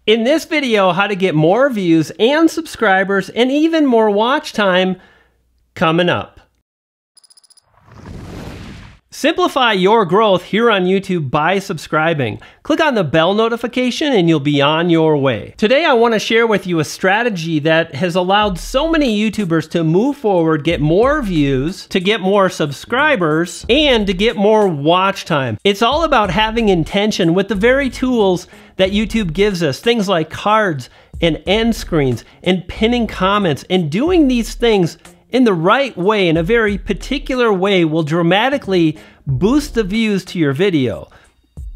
In this video, how to get more views and subscribers and even more watch time coming up. Simplify your growth here on YouTube by subscribing. Click on the bell notification and you'll be on your way. Today I want to share with you a strategy that has allowed so many YouTubers to move forward, get more views, to get more subscribers, and to get more watch time. It's all about having intention with the very tools that YouTube gives us. Things like cards and end screens and pinning comments, and doing these things in the right way, in a very particular way, will dramatically boost the views to your video.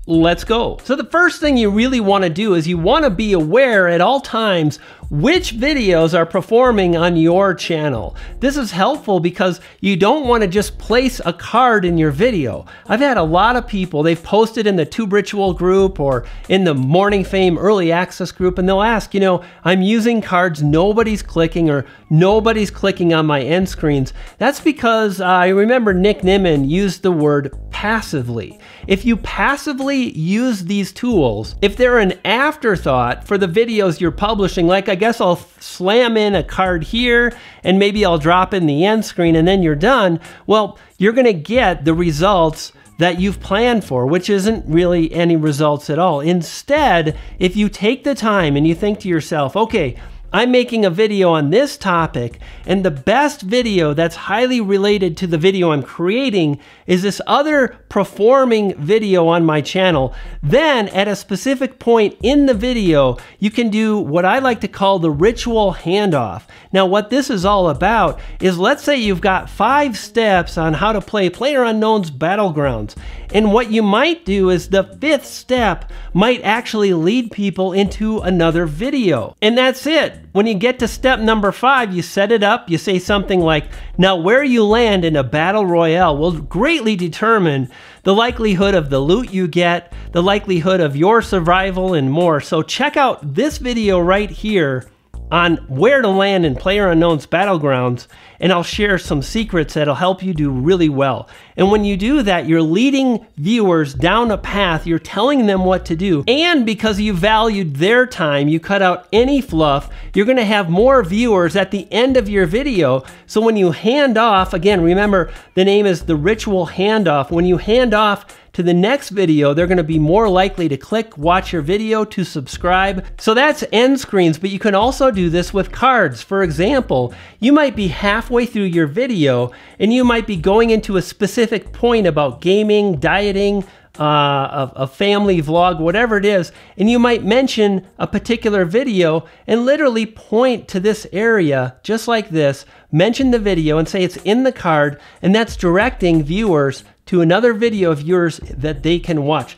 Let's go. So the first thing you really want to do is you want to be aware at all times which videos are performing on your channel. This is helpful because you don't want to just place a card in your video. I've had a lot of people, they've posted in the Tube Ritual group or in the Morningfame early access group, and they'll ask, you know, I'm using cards, nobody's clicking, or nobody's clicking on my end screens. That's because I remember Nick Nimmin used the word passively. If you passively use these tools, if they're an afterthought for the videos you're publishing, like I guess I'll slam in a card here and maybe I'll drop in the end screen and then you're done, well, you're gonna get the results that you've planned for, which isn't really any results at all. Instead, if you take the time and you think to yourself, okay, I'm making a video on this topic, and the best video that's highly related to the video I'm creating is this other performing video on my channel. Then at a specific point in the video, you can do what I like to call the ritual handoff. Now, what this is all about is, let's say you've got 5 steps on how to play PlayerUnknown's Battlegrounds. And what you might do is the 5th step might actually lead people into another video. And that's it. When you get to step number 5, you set it up, you say something like, now where you land in a battle royale will greatly determine the likelihood of the loot you get, the likelihood of your survival, and more. So check out this video right here on where to land in PlayerUnknown's Battlegrounds, and I'll share some secrets that'll help you do really well. And when you do that, you're leading viewers down a path, you're telling them what to do, and because you valued their time, you cut out any fluff, you're gonna have more viewers at the end of your video. So when you hand off, again, remember the name is the ritual handoff. When you hand off to the next video, they're gonna be more likely to click, watch your video, to subscribe. So that's end screens, but you can also do this with cards. For example, you might be halfway through your video and you might be going into a specific point about gaming, dieting, a family vlog, whatever it is, and you might mention a particular video and literally point to this area just like this, mention the video and say it's in the card, and that's directing viewers to another video of yours that they can watch.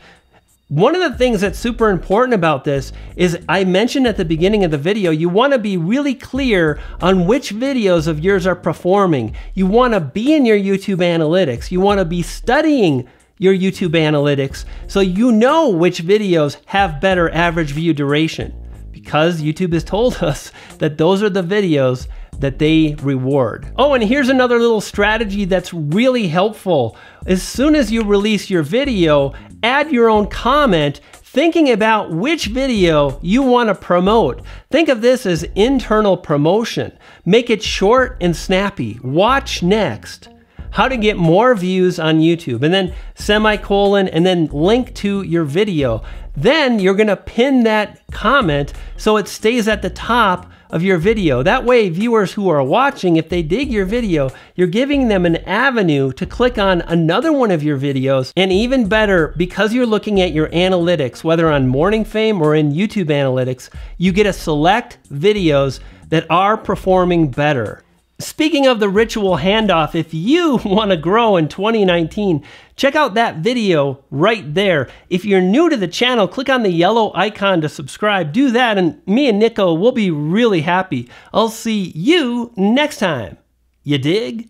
One of the things that's super important about this is, I mentioned at the beginning of the video, you want to be really clear on which videos of yours are performing. You want to be in your YouTube analytics. You want to be studying your YouTube analytics so you know which videos have better average view duration, because YouTube has told us that those are the videos that they reward. Oh, and here's another little strategy that's really helpful. As soon as you release your video, add your own comment thinking about which video you want to promote. Think of this as internal promotion. Make it short and snappy. Watch next. How to get more views on YouTube, and then semicolon, and then link to your video. Then you're gonna pin that comment so it stays at the top of your video. That way, viewers who are watching, if they dig your video, you're giving them an avenue to click on another one of your videos. And even better, because you're looking at your analytics, whether on Morningfame or in YouTube analytics, you get to select videos that are performing better. Speaking of the ritual handoff, if you want to grow in 2019, check out that video right there. If you're new to the channel, click on the yellow icon to subscribe. Do that, and me and Nico will be really happy. I'll see you next time. You dig?